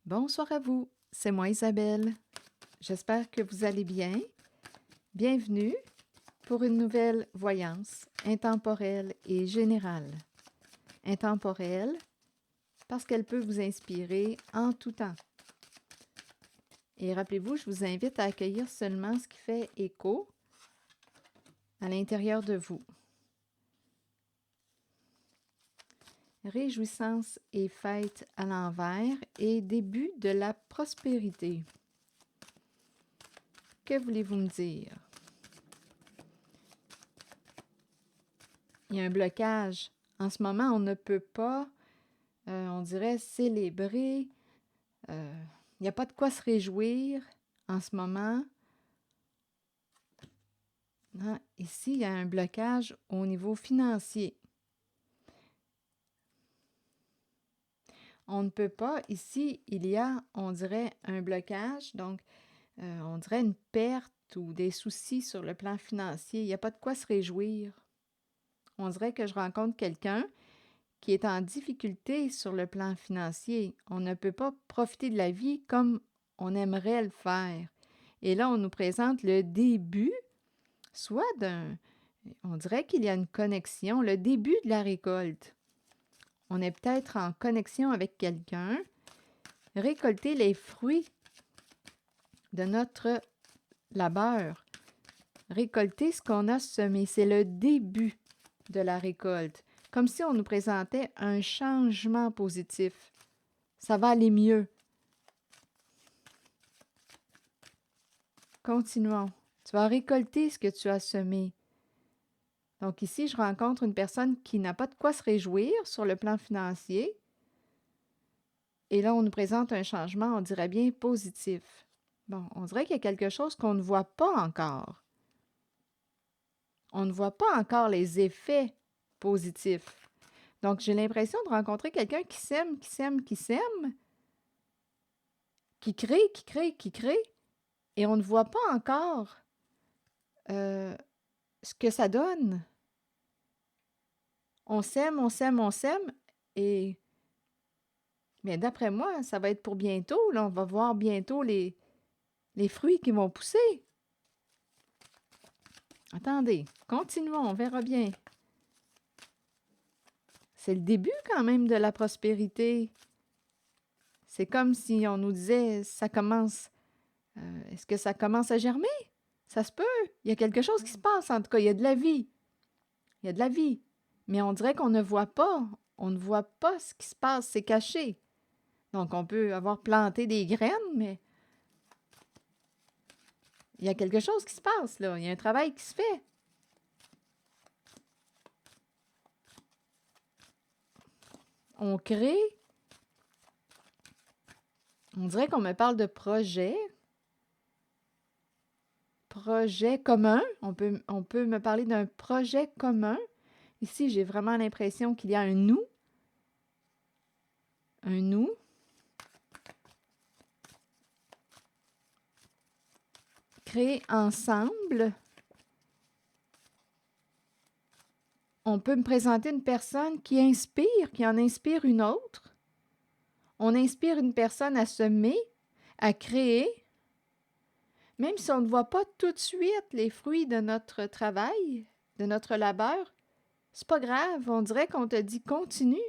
Bonsoir à vous, c'est moi Isabelle. J'espère que vous allez bien. Bienvenue pour une nouvelle voyance intemporelle et générale. Intemporelle parce qu'elle peut vous inspirer en tout temps. Et rappelez-vous, je vous invite à accueillir seulement ce qui fait écho à l'intérieur de vous. Réjouissance et fête à l'envers et début de la prospérité. Que voulez-vous me dire? Il y a un blocage. En ce moment, on ne peut pas, on dirait, célébrer. Il n'y a pas de quoi se réjouir en ce moment. Non, ici, il y a un blocage au niveau financier. On ne peut pas, ici, il y a, on dirait, un blocage, donc on dirait une perte ou des soucis sur le plan financier. Il n'y a pas de quoi se réjouir. On dirait que je rencontre quelqu'un qui est en difficulté sur le plan financier. On ne peut pas profiter de la vie comme on aimerait le faire. Et là, on nous présente le début, soit on dirait qu'il y a une connexion, le début de la récolte. On est peut-être en connexion avec quelqu'un, récolter les fruits de notre labeur, récolter ce qu'on a semé. C'est le début de la récolte, comme si on nous présentait un changement positif. Ça va aller mieux. Continuons. Tu vas récolter ce que tu as semé. Donc ici, je rencontre une personne qui n'a pas de quoi se réjouir sur le plan financier. Et là, on nous présente un changement, on dirait bien positif. Bon, on dirait qu'il y a quelque chose qu'on ne voit pas encore. On ne voit pas encore les effets positifs. Donc, j'ai l'impression de rencontrer quelqu'un qui sème, qui sème, qui sème, qui crée, qui crée, qui crée, et on ne voit pas encore ce que ça donne. On sème, on sème, on sème, et mais d'après moi, ça va être pour bientôt. Là, on va voir bientôt les fruits qui vont pousser. Attendez, continuons, on verra bien. C'est le début quand même de la prospérité. C'est comme si on nous disait, ça commence, est-ce que ça commence à germer? Ça se peut. Il y a quelque chose qui se passe, en tout cas, il y a de la vie. Il y a de la vie. Mais on dirait qu'on ne voit pas. On ne voit pas ce qui se passe, c'est caché. Donc, on peut avoir planté des graines, mais il y a quelque chose qui se passe, là. Il y a un travail qui se fait. On crée. On dirait qu'on me parle de projet. Projet commun. On peut me parler d'un projet commun. Ici, j'ai vraiment l'impression qu'il y a un nous. Un nous. Créer ensemble. On peut me présenter une personne qui inspire, qui en inspire une autre. On inspire une personne à semer, à créer. Même si on ne voit pas tout de suite les fruits de notre travail, de notre labeur, c'est pas grave. On dirait qu'on te dit continue.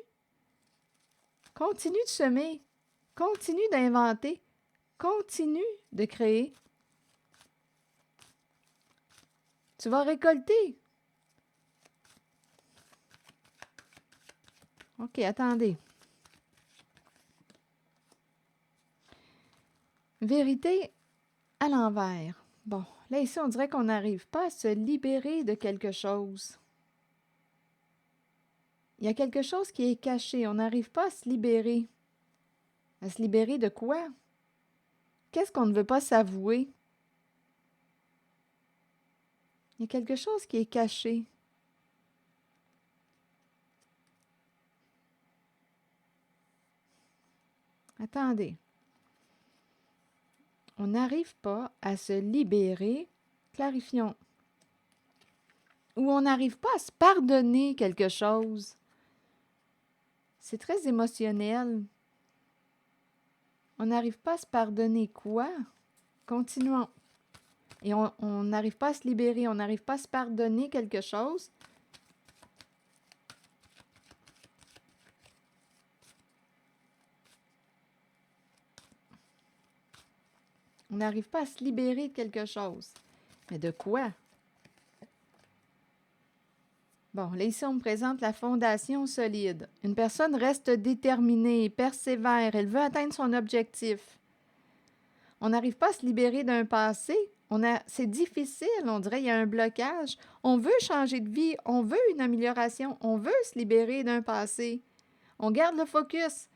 Continue de semer. Continue d'inventer. Continue de créer. Tu vas récolter. OK, attendez. Vérité à l'envers. Bon, là ici, on dirait qu'on n'arrive pas à se libérer de quelque chose. Il y a quelque chose qui est caché. On n'arrive pas à se libérer. À se libérer de quoi? Qu'est-ce qu'on ne veut pas s'avouer? Il y a quelque chose qui est caché. Attendez. On n'arrive pas à se libérer. Clarifions. Ou on n'arrive pas à se pardonner quelque chose. C'est très émotionnel. On n'arrive pas à se pardonner quoi? Continuons. Et on n'arrive pas à se libérer, on n'arrive pas à se pardonner quelque chose. On n'arrive pas à se libérer de quelque chose. Mais de quoi? Bon, là, ici, on me présente la fondation solide. Une personne reste déterminée, persévère, elle veut atteindre son objectif. On n'arrive pas à se libérer d'un passé. C'est difficile, on dirait, il y a un blocage. On veut changer de vie, on veut une amélioration, on veut se libérer d'un passé. On garde le focus.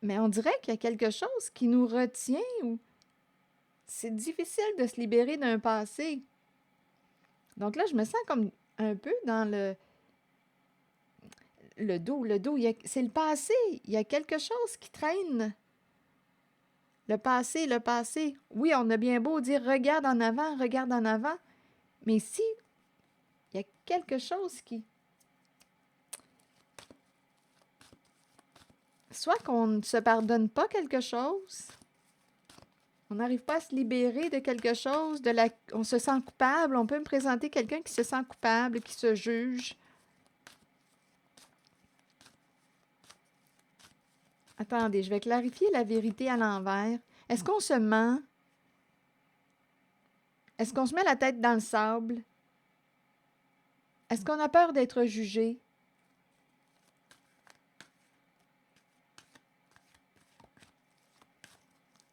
Mais on dirait qu'il y a quelque chose qui nous retient ou c'est difficile de se libérer d'un passé. Donc là, je me sens comme un peu dans le dos. Le dos, c'est le passé. Il y a quelque chose qui traîne. Le passé, le passé. Oui, on a bien beau dire regarde en avant, mais ici, il y a quelque chose qui... Soit qu'on ne se pardonne pas quelque chose, on n'arrive pas à se libérer de quelque chose, on se sent coupable. On peut me présenter quelqu'un qui se sent coupable, qui se juge. Attendez, je vais clarifier la vérité à l'envers. Est-ce qu'on se ment? Est-ce qu'on se met la tête dans le sable? Est-ce qu'on a peur d'être jugé?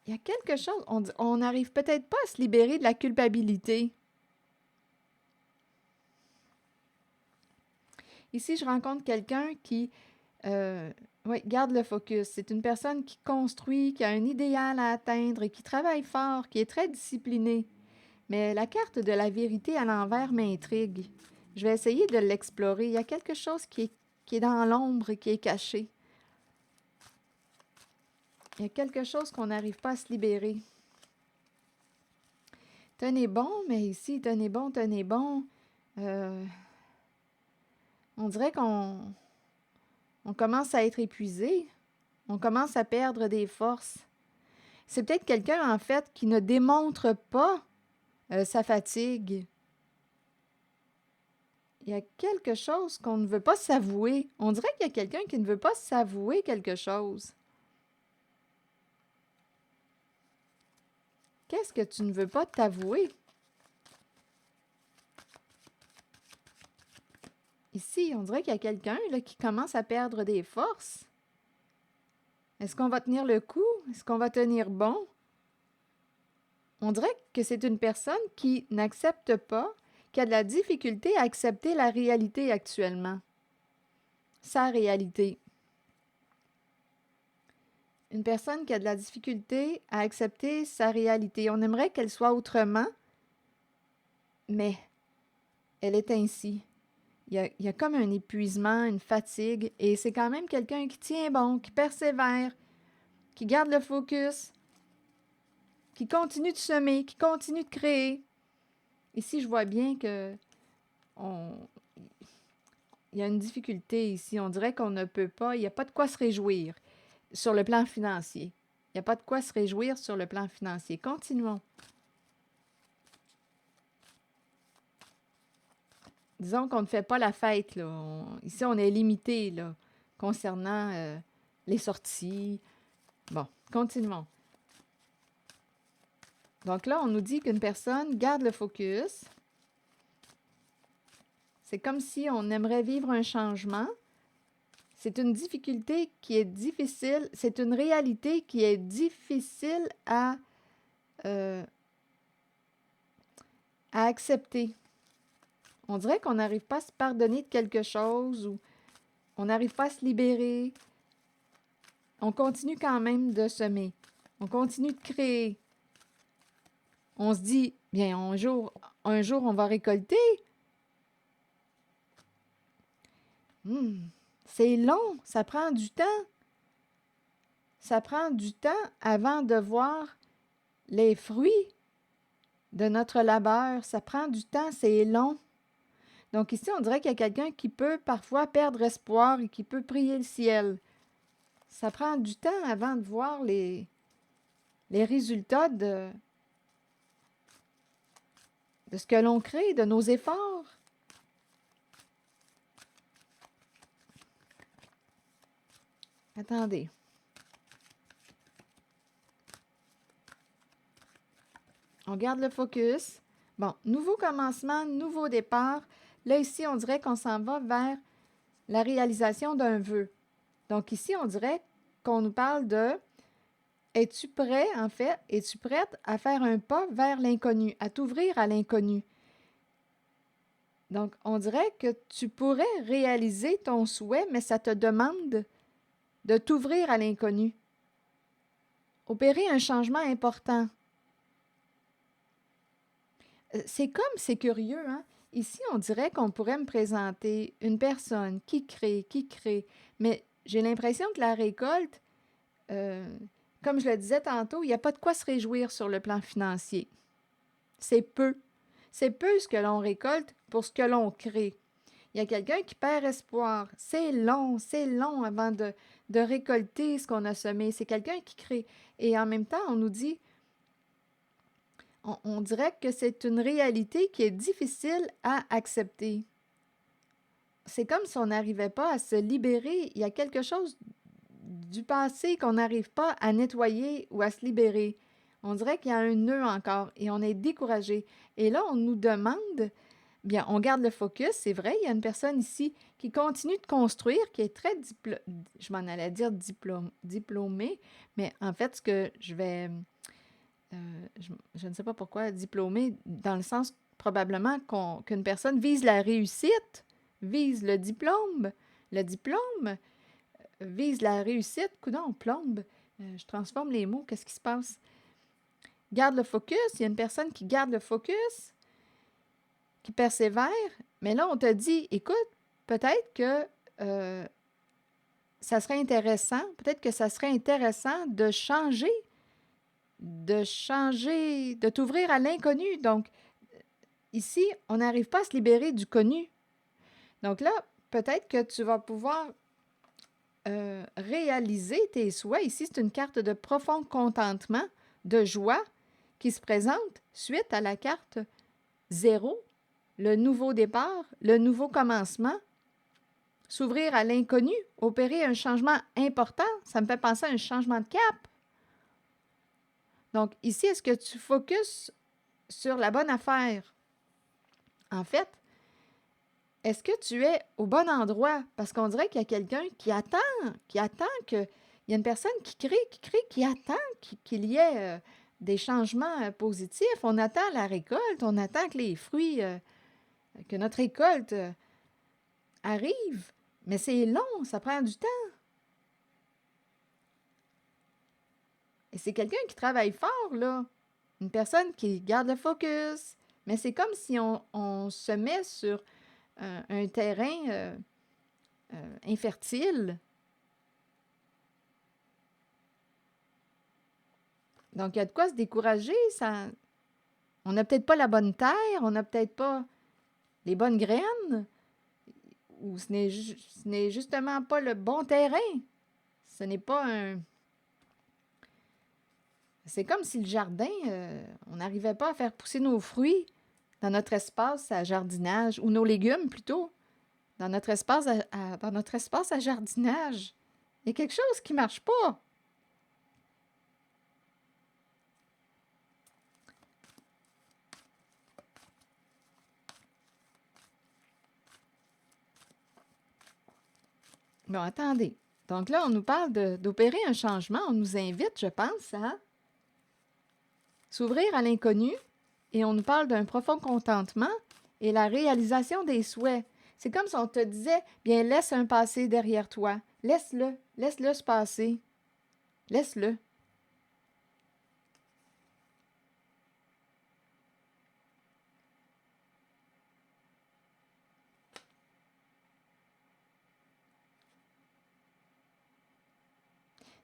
Il y a quelque chose, on n'arrive peut-être pas à se libérer de la culpabilité. Ici, je rencontre quelqu'un qui garde le focus. C'est une personne qui construit, qui a un idéal à atteindre, qui travaille fort, qui est très disciplinée. Mais la carte de la vérité à l'envers m'intrigue. Je vais essayer de l'explorer. Il y a quelque chose qui est dans l'ombre, qui est caché. Il y a quelque chose qu'on n'arrive pas à se libérer. Tenez bon, mais ici, tenez bon, tenez bon. On dirait qu'on commence à être épuisé. On commence à perdre des forces. C'est peut-être quelqu'un, en fait, qui ne démontre pas sa fatigue. Il y a quelque chose qu'on ne veut pas s'avouer. On dirait qu'il y a quelqu'un qui ne veut pas s'avouer quelque chose. Qu'est-ce que tu ne veux pas t'avouer? Ici, on dirait qu'il y a quelqu'un là, qui commence à perdre des forces. Est-ce qu'on va tenir le coup? Est-ce qu'on va tenir bon? On dirait que c'est une personne qui n'accepte pas, qui a de la difficulté à accepter la réalité actuellement. Sa réalité. Une personne qui a de la difficulté à accepter sa réalité. On aimerait qu'elle soit autrement, mais elle est ainsi. Il y a comme un épuisement, une fatigue, et c'est quand même quelqu'un qui tient bon, qui persévère, qui garde le focus, qui continue de semer, qui continue de créer. Ici, je vois bien que il y a une difficulté ici. On dirait qu'on ne peut pas, il n'y a pas de quoi se réjouir sur le plan financier. Il n'y a pas de quoi se réjouir sur le plan financier. Continuons. Disons qu'on ne fait pas la fête, là. Ici, on est limité, là, concernant les sorties. Bon, continuons. Donc là, on nous dit qu'une personne garde le focus. C'est comme si on aimerait vivre un changement. C'est une difficulté qui est difficile. C'est une réalité qui est difficile à accepter. On dirait qu'on n'arrive pas à se pardonner de quelque chose ou on n'arrive pas à se libérer. On continue quand même de semer. On continue de créer. On se dit, bien, un jour, on va récolter. C'est long, ça prend du temps. Ça prend du temps avant de voir les fruits de notre labeur. Ça prend du temps, c'est long. Donc ici, on dirait qu'il y a quelqu'un qui peut parfois perdre espoir et qui peut prier le ciel. Ça prend du temps avant de voir les résultats de ce que l'on crée, de nos efforts. Attendez. On garde le focus. Bon, nouveau commencement, nouveau départ. Là, ici, on dirait qu'on s'en va vers la réalisation d'un vœu. Donc ici, on dirait qu'on nous parle de es-tu prêt, en fait, es-tu prête à faire un pas vers l'inconnu, à t'ouvrir à l'inconnu? Donc, on dirait que tu pourrais réaliser ton souhait, mais ça te demande de t'ouvrir à l'inconnu. Opérer un changement important. C'est curieux, hein? Ici, on dirait qu'on pourrait me présenter une personne qui crée, mais j'ai l'impression que la récolte, euh, comme je le disais tantôt, il n'y a pas de quoi se réjouir sur le plan financier. C'est peu. C'est peu ce que l'on récolte pour ce que l'on crée. Il y a quelqu'un qui perd espoir. C'est long avant de récolter ce qu'on a semé. C'est quelqu'un qui crée. Et en même temps, on nous dit, on dirait que c'est une réalité qui est difficile à accepter. C'est comme si on n'arrivait pas à se libérer. Il y a quelque chose du passé qu'on n'arrive pas à nettoyer ou à se libérer. On dirait qu'il y a un nœud encore et on est découragé. Et là, on nous demande, bien, on garde le focus, c'est vrai, il y a une personne ici qui continue de construire, qui est très je m'en allais dire diplômée, mais en fait, ce que je vais, je ne sais pas pourquoi diplômée, dans le sens probablement qu'une personne vise la réussite, vise le diplôme, vise la réussite, coudonc, plombe. Je transforme les mots, qu'est-ce qui se passe? Garde le focus, il y a une personne qui garde le focus, qui persévère, mais là, on te dit, écoute, peut-être que ça serait intéressant, de t'ouvrir à l'inconnu. Donc, ici, on n'arrive pas à se libérer du connu. Donc là, peut-être que tu vas pouvoir réaliser tes souhaits. Ici, c'est une carte de profond contentement, de joie qui se présente suite à la carte 0, le nouveau départ, le nouveau commencement, s'ouvrir à l'inconnu, opérer un changement important. Ça me fait penser à un changement de cap. Donc ici, est-ce que tu focuses sur la bonne affaire? En fait, est-ce que tu es au bon endroit? Parce qu'on dirait qu'il y a quelqu'un qui attend que... Il y a une personne qui attend qu'il y ait des changements positifs. On attend la récolte, on attend que les fruits, que notre récolte arrive. Mais c'est long, ça prend du temps. Et c'est quelqu'un qui travaille fort, là. Une personne qui garde le focus. Mais c'est comme si on se met sur un terrain infertile. Donc, il y a de quoi se décourager. On n'a peut-être pas la bonne terre, on n'a peut-être pas les bonnes graines, ou ce n'est justement pas le bon terrain. Ce n'est pas un... C'est comme si le jardin, on n'arrivait pas à faire pousser nos fruits dans notre espace à jardinage, ou nos légumes plutôt, dans notre espace dans notre espace à jardinage. Il y a quelque chose qui ne marche pas. Bon, attendez. Donc là, on nous parle d'opérer un changement. On nous invite, je pense, à s'ouvrir à l'inconnu et on nous parle d'un profond contentement et la réalisation des souhaits. C'est comme si on te disait, bien, laisse un passé derrière toi. Laisse-le se passer. Laisse-le.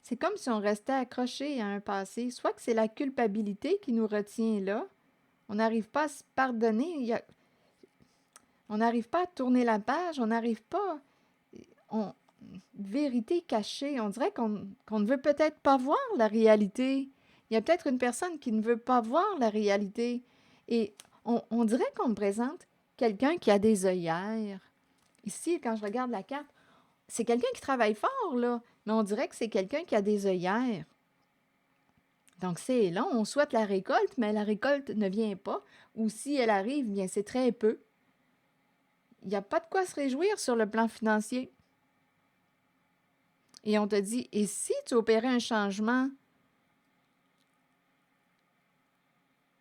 C'est comme si on restait accroché à un passé. Soit que c'est la culpabilité qui nous retient là. On n'arrive pas à se pardonner. On n'arrive pas à tourner la page. On n'arrive pas. vérité cachée. On dirait qu'on ne veut peut-être pas voir la réalité. Il y a peut-être une personne qui ne veut pas voir la réalité. Et on dirait qu'on me présente quelqu'un qui a des œillères. Ici, quand je regarde la carte, c'est quelqu'un qui travaille fort, là, mais on dirait que c'est quelqu'un qui a des œillères. Donc, c'est long, on souhaite la récolte, mais la récolte ne vient pas. Ou si elle arrive, bien, c'est très peu. Il n'y a pas de quoi se réjouir sur le plan financier. Et on te dit, et si tu opérais un changement?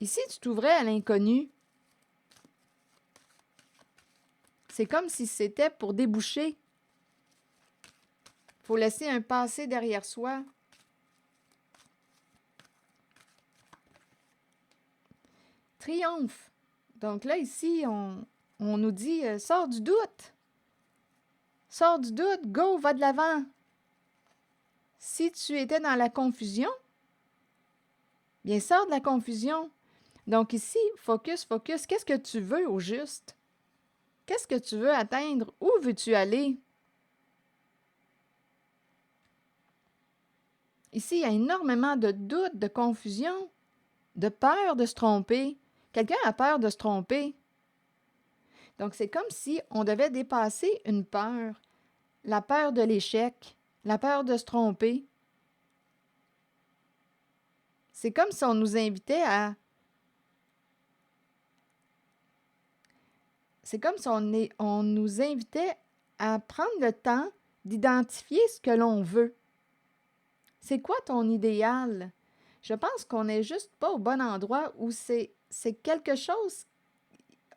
Et si tu t'ouvrais à l'inconnu? C'est comme si c'était pour déboucher. Il faut laisser un passé derrière soi. Triomphe. Donc là, ici, on nous dit, sors du doute. Sors du doute, go, va de l'avant. Si tu étais dans la confusion, bien, sors de la confusion. Donc ici, focus, focus. Qu'est-ce que tu veux au juste? Qu'est-ce que tu veux atteindre? Où veux-tu aller? Ici, il y a énormément de doutes, de confusion, de peur de se tromper. Quelqu'un a peur de se tromper. Donc, c'est comme si on devait dépasser une peur. La peur de l'échec, la peur de se tromper. C'est comme si on nous invitait à... C'est comme si on nous invitait à prendre le temps d'identifier ce que l'on veut. C'est quoi ton idéal? Je pense qu'on n'est juste pas au bon endroit où c'est quelque chose,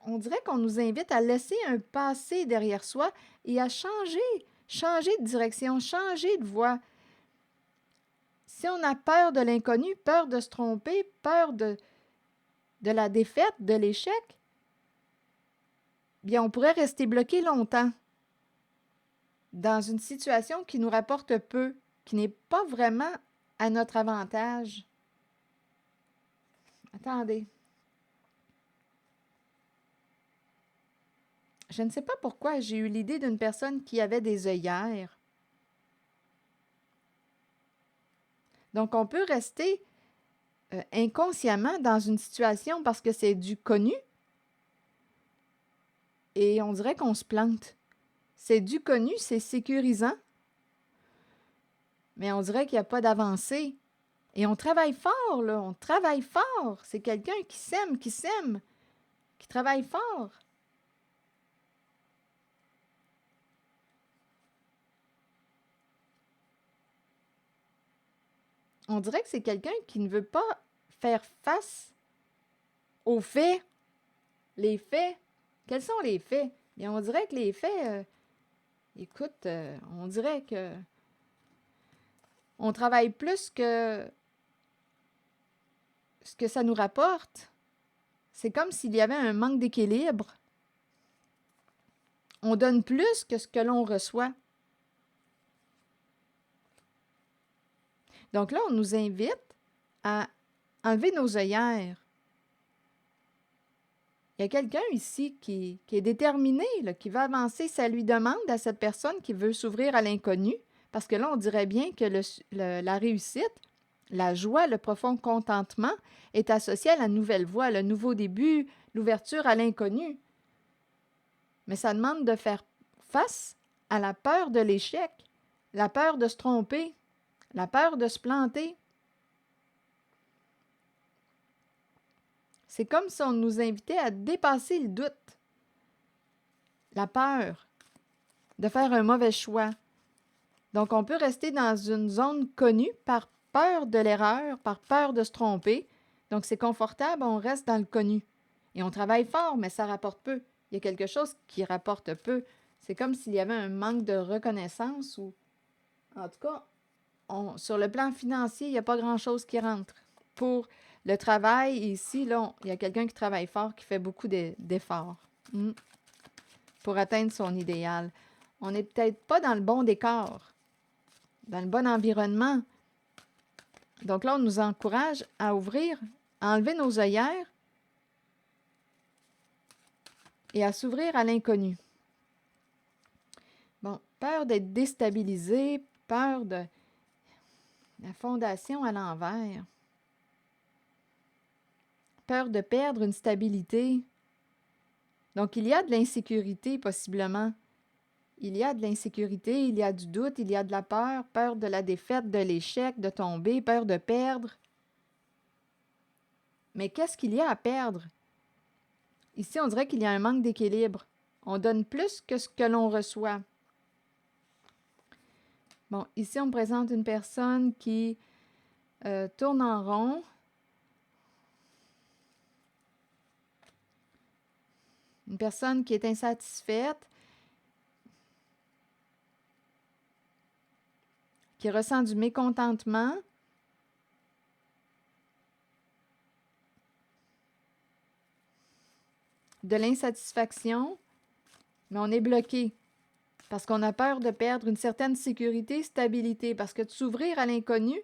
on dirait qu'on nous invite à laisser un passé derrière soi et à changer de direction, changer de voie. Si on a peur de l'inconnu, peur de se tromper, peur de la défaite, de l'échec, bien, on pourrait rester bloqué longtemps dans une situation qui nous rapporte peu, qui n'est pas vraiment à notre avantage. Attendez. Je ne sais pas pourquoi j'ai eu l'idée d'une personne qui avait des œillères. Donc, on peut rester inconsciemment dans une situation parce que c'est du connu et on dirait qu'on se plante. C'est du connu, c'est sécurisant, mais on dirait qu'il n'y a pas d'avancée. Et on travaille fort, là, on travaille fort. C'est quelqu'un qui s'aime, qui travaille fort. On dirait que c'est quelqu'un qui ne veut pas faire face aux faits. Les faits. Quels sont les faits? Bien, on dirait que les faits, écoute, on dirait que on travaille plus que ce que ça nous rapporte. C'est comme s'il y avait un manque d'équilibre. On donne plus que ce que l'on reçoit. Donc là, on nous invite à enlever nos œillères. Il y a quelqu'un ici qui est déterminé, là, qui va avancer. Ça lui demande à cette personne qui veut s'ouvrir à l'inconnu, parce que là, on dirait bien que la réussite, la joie, le profond contentement est associé à la nouvelle voie, le nouveau début, l'ouverture à l'inconnu. Mais ça demande de faire face à la peur de l'échec, la peur de se tromper, la peur de se planter. C'est comme si on nous invitait à dépasser le doute, la peur de faire un mauvais choix. Donc, on peut rester dans une zone connue par peur de l'erreur, par peur de se tromper. Donc, c'est confortable, on reste dans le connu. Et on travaille fort, mais ça rapporte peu. Il y a quelque chose qui rapporte peu. C'est comme s'il y avait un manque de reconnaissance ou, en tout cas, sur le plan financier, il n'y a pas grand-chose qui rentre. Pour le travail, ici, là, il y a quelqu'un qui travaille fort, qui fait beaucoup d'efforts pour atteindre son idéal. On n'est peut-être pas dans le bon décor, dans le bon environnement. Donc là, on nous encourage à ouvrir, à enlever nos œillères et à s'ouvrir à l'inconnu. Bon, Peur d'être déstabilisé, peur de la fondation à l'envers. Peur de perdre une stabilité. Donc, il y a de l'insécurité possiblement. Il y a de l'insécurité, il y a du doute, il y a de la peur, peur de la défaite, de l'échec, de tomber, peur de perdre. Mais qu'est-ce qu'il y a à perdre? Ici, on dirait qu'il y a un manque d'équilibre. On donne plus que ce que l'on reçoit. Bon, ici, on me présente une personne qui tourne en rond. Une personne qui est insatisfaite, qui ressent du mécontentement, de l'insatisfaction, mais on est bloqué parce qu'on a peur de perdre une certaine sécurité, stabilité, parce que de s'ouvrir à l'inconnu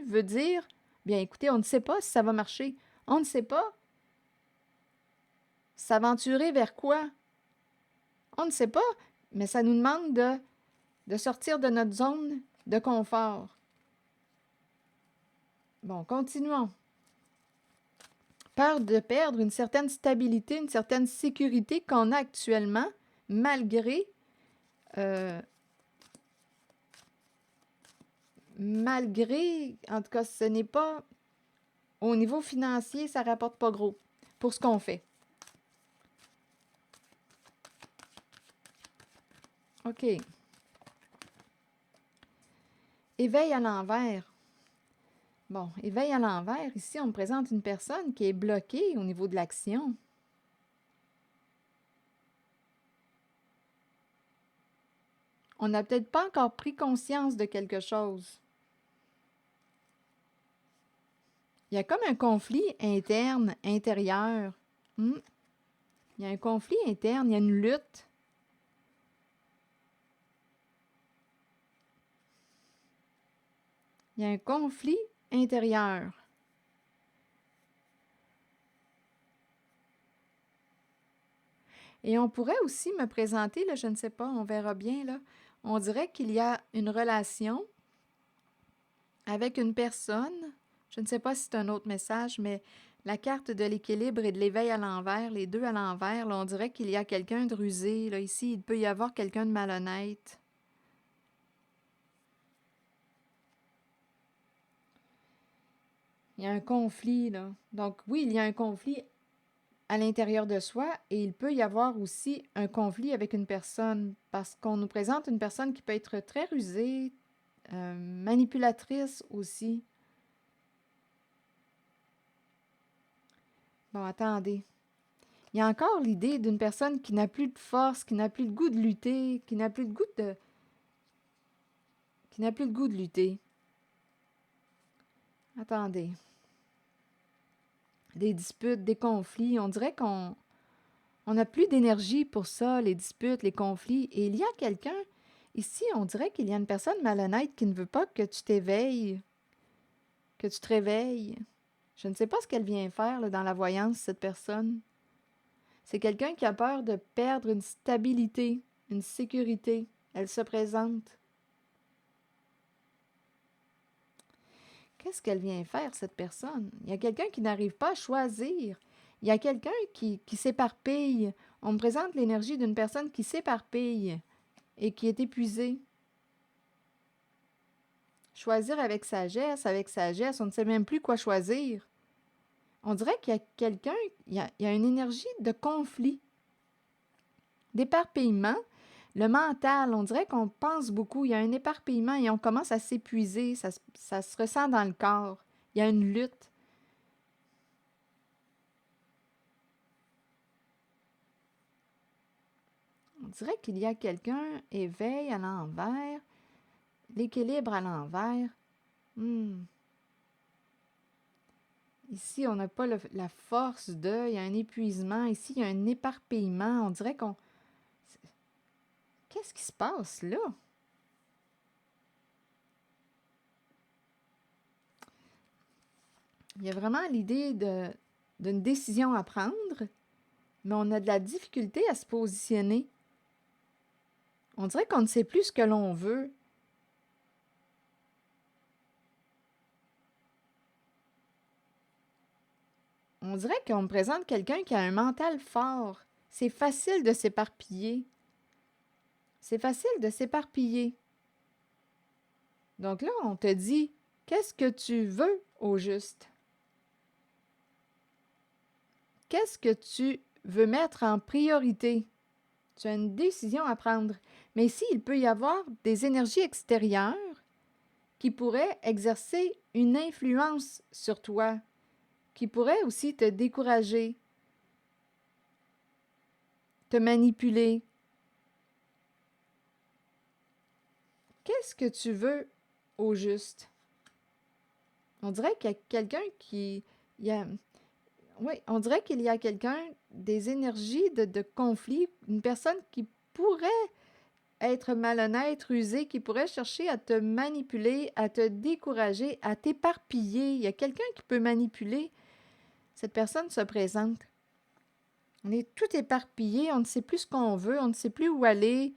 veut dire, bien écoutez, on ne sait pas si ça va marcher, on ne sait pas. S'aventurer vers quoi? On ne sait pas, mais ça nous demande de sortir de notre zone de confort. Bon, continuons. Peur de perdre une certaine stabilité, une certaine sécurité qu'on a actuellement, malgré, en tout cas, ce n'est pas, au niveau financier, ça ne rapporte pas gros pour ce qu'on fait. OK. Éveil à l'envers. Bon, éveil à l'envers, ici, on me présente une personne qui est bloquée au niveau de l'action. On n'a peut-être pas encore pris conscience de quelque chose. Il y a comme un conflit interne, intérieur. Il y a un conflit interne, il y a une lutte. Il y a un conflit intérieur. Et on pourrait aussi me présenter, là, je ne sais pas, on verra bien, là. On dirait qu'il y a une relation avec une personne. Je ne sais pas si c'est un autre message, mais la carte de l'équilibre et de l'éveil à l'envers, les deux à l'envers, là, on dirait qu'il y a quelqu'un de rusé. Là, ici, il peut y avoir quelqu'un de malhonnête. Il y a un conflit, là. Donc, oui, il y a un conflit à l'intérieur de soi et il peut y avoir aussi un conflit avec une personne parce qu'on nous présente une personne qui peut être très rusée, manipulatrice aussi. Bon, attendez. Il y a encore l'idée d'une personne qui n'a plus de force, qui n'a plus le goût de lutter, qui n'a plus le goût de lutter. Attendez. Des disputes, des conflits, on dirait qu'on n'a plus d'énergie pour ça, les disputes, les conflits. Et il y a quelqu'un, ici, on dirait qu'il y a une personne malhonnête qui ne veut pas que tu t'éveilles, que tu te réveilles. Je ne sais pas ce qu'elle vient faire là, dans la voyance, cette personne. C'est quelqu'un qui a peur de perdre une stabilité, une sécurité. Elle se présente. Qu'est-ce qu'elle vient faire, cette personne? Il y a quelqu'un qui n'arrive pas à choisir. Il y a quelqu'un qui s'éparpille. On me présente l'énergie d'une personne qui s'éparpille et qui est épuisée. Choisir avec sagesse, on ne sait même plus quoi choisir. On dirait qu'il y a quelqu'un, il y a une énergie de conflit, d'éparpillement. Le mental, on dirait qu'on pense beaucoup, il y a un éparpillement et on commence à s'épuiser, ça se ressent dans le corps. Il y a une lutte. On dirait qu'il y a quelqu'un, éveil à l'envers, l'équilibre à l'envers. Ici, on n'a pas la force de, il y a un épuisement. Ici, il y a un éparpillement. On dirait qu'on... Qu'est-ce qui se passe là? Il y a vraiment l'idée d'une décision à prendre, mais on a de la difficulté à se positionner. On dirait qu'on ne sait plus ce que l'on veut. On dirait qu'on me présente quelqu'un qui a un mental fort. C'est facile de s'éparpiller. C'est facile de s'éparpiller. Donc là, on te dit, qu'est-ce que tu veux au juste? Qu'est-ce que tu veux mettre en priorité? Tu as une décision à prendre. Mais ici, il peut y avoir des énergies extérieures qui pourraient exercer une influence sur toi, qui pourraient aussi te décourager, te manipuler. Qu'est-ce que tu veux au juste? On dirait qu'il y a quelqu'un qui... Oui, on dirait qu'il y a quelqu'un, des énergies de conflit, une personne qui pourrait être malhonnête, rusée, qui pourrait chercher à te manipuler, à te décourager, à t'éparpiller. Il y a quelqu'un qui peut manipuler. Cette personne se présente. On est tout éparpillé, on ne sait plus ce qu'on veut, on ne sait plus où aller.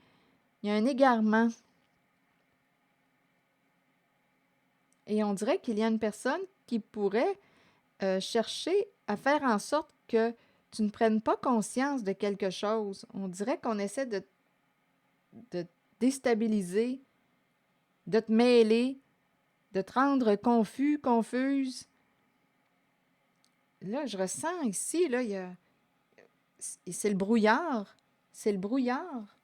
Il y a un égarement. Et on dirait qu'il y a une personne qui pourrait chercher à faire en sorte que tu ne prennes pas conscience de quelque chose. On dirait qu'on essaie de déstabiliser, de te mêler, de te rendre confus, confuse. Là, je ressens ici, là, c'est le brouillard. C'est le brouillard.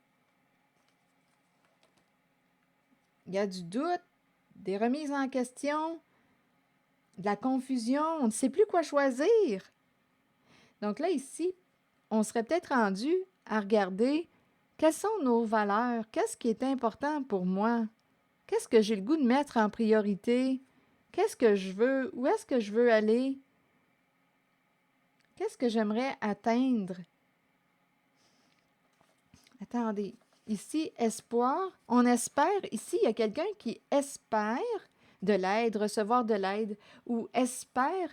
Il y a du doute, des remises en question, de la confusion. On ne sait plus quoi choisir. Donc là, ici, on serait peut-être rendu à regarder quelles sont nos valeurs, qu'est-ce qui est important pour moi, qu'est-ce que j'ai le goût de mettre en priorité, qu'est-ce que je veux, où est-ce que je veux aller, qu'est-ce que j'aimerais atteindre. Attendez, ici, espoir, on espère, ici, il y a quelqu'un qui espère de l'aide, recevoir de l'aide, ou espère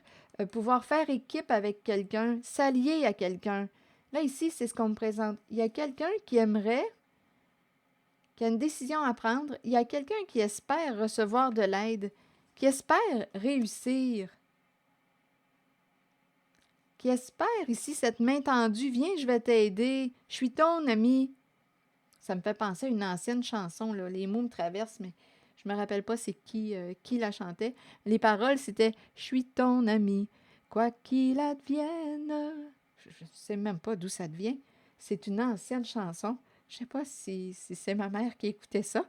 pouvoir faire équipe avec quelqu'un, s'allier à quelqu'un. Là, ici, c'est ce qu'on me présente. Il y a quelqu'un qui aimerait, qui a une décision à prendre. Il y a quelqu'un qui espère recevoir de l'aide, qui espère réussir, qui espère ici cette main tendue. Viens, je vais t'aider. Je suis ton ami. Ça me fait penser à une ancienne chanson, là. Les mots me traversent, mais je me rappelle pas c'est qui la chantait. Les paroles, c'était « Je suis ton ami, quoi qu'il advienne ». Je ne sais même pas d'où ça vient. C'est une ancienne chanson. Je ne sais pas si c'est ma mère qui écoutait ça.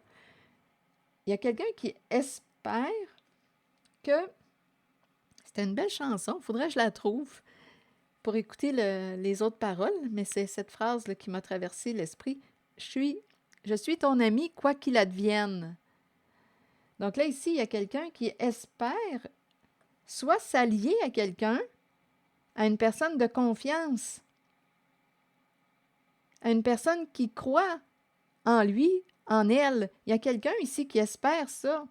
Il y a quelqu'un qui espère que... C'était une belle chanson. Il faudrait que je la trouve pour écouter les autres paroles, mais c'est cette phrase-là qui m'a traversé l'esprit. Je suis ton ami, quoi qu'il advienne. Donc là, ici, il y a quelqu'un qui espère soit s'allier à quelqu'un, à une personne de confiance, à une personne qui croit en lui, en elle. Il y a quelqu'un ici qui espère ça,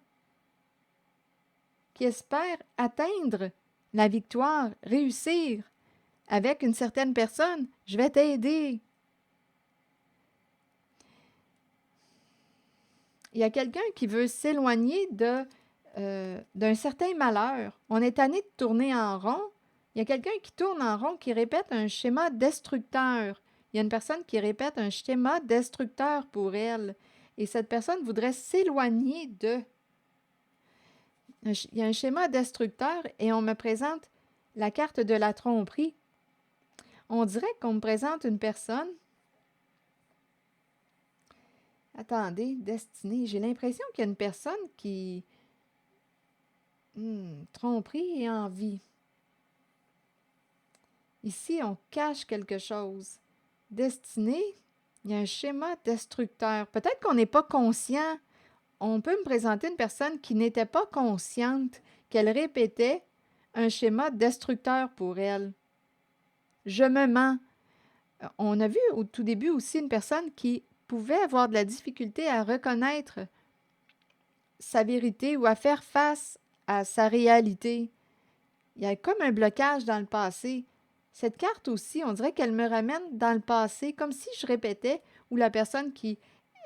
qui espère atteindre la victoire, réussir avec une certaine personne. Je vais t'aider. Il y a quelqu'un qui veut s'éloigner d'un certain malheur. On est tanné de tourner en rond. Il y a quelqu'un qui tourne en rond, qui répète un schéma destructeur. Il y a une personne qui répète un schéma destructeur pour elle. Et cette personne voudrait s'éloigner de... Il y a un schéma destructeur et on me présente la carte de la tromperie. On dirait qu'on me présente une personne... Attendez, destinée. J'ai l'impression qu'il y a une personne qui... tromperie et envie. Ici, on cache quelque chose. Destinée, il y a un schéma destructeur. Peut-être qu'on n'est pas conscient. On peut me présenter une personne qui n'était pas consciente, qu'elle répétait un schéma destructeur pour elle. Je me mens. On a vu au tout début aussi une personne qui pouvait avoir de la difficulté à reconnaître sa vérité ou à faire face à sa réalité. Il y a comme un blocage dans le passé. Cette carte aussi, on dirait qu'elle me ramène dans le passé, comme si je répétais, ou la personne qui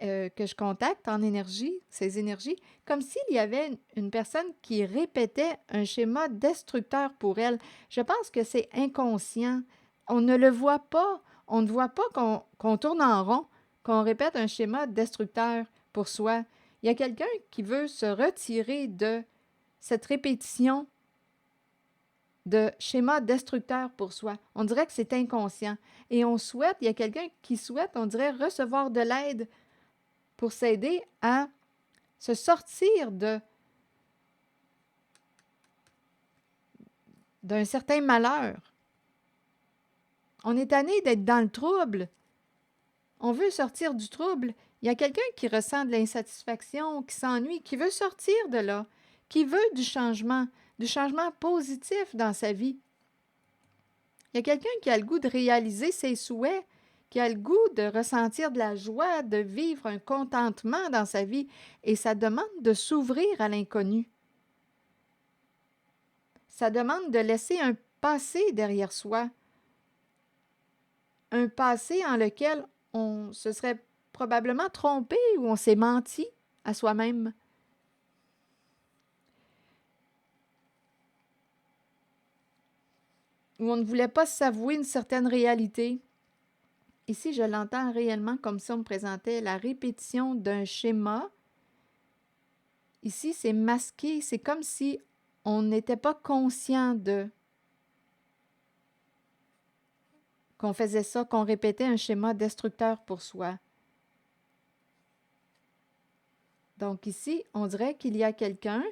que je contacte en énergie, ces énergies, comme s'il y avait une personne qui répétait un schéma destructeur pour elle. Je pense que c'est inconscient. On ne le voit pas. On ne voit pas qu'on tourne en rond, qu'on répète un schéma destructeur pour soi. Il y a quelqu'un qui veut se retirer de cette répétition de schéma destructeur pour soi. On dirait que c'est inconscient. Et on souhaite, il y a quelqu'un qui souhaite, on dirait, recevoir de l'aide pour s'aider à se sortir d'un certain malheur. On est tanné d'être dans le trouble. On veut sortir du trouble. Il y a quelqu'un qui ressent de l'insatisfaction, qui s'ennuie, qui veut sortir de là, qui veut du changement positif dans sa vie. Il y a quelqu'un qui a le goût de réaliser ses souhaits, qui a le goût de ressentir de la joie, de vivre un contentement dans sa vie, et ça demande de s'ouvrir à l'inconnu. Ça demande de laisser un passé derrière soi, un passé en lequel on se serait probablement trompé ou on s'est menti à soi-même. Où on ne voulait pas s'avouer une certaine réalité. Ici, je l'entends réellement comme si on me présentait la répétition d'un schéma. Ici, c'est masqué, c'est comme si on n'était pas conscient qu'on faisait ça, qu'on répétait un schéma destructeur pour soi. Donc ici, on dirait qu'il y a quelqu'un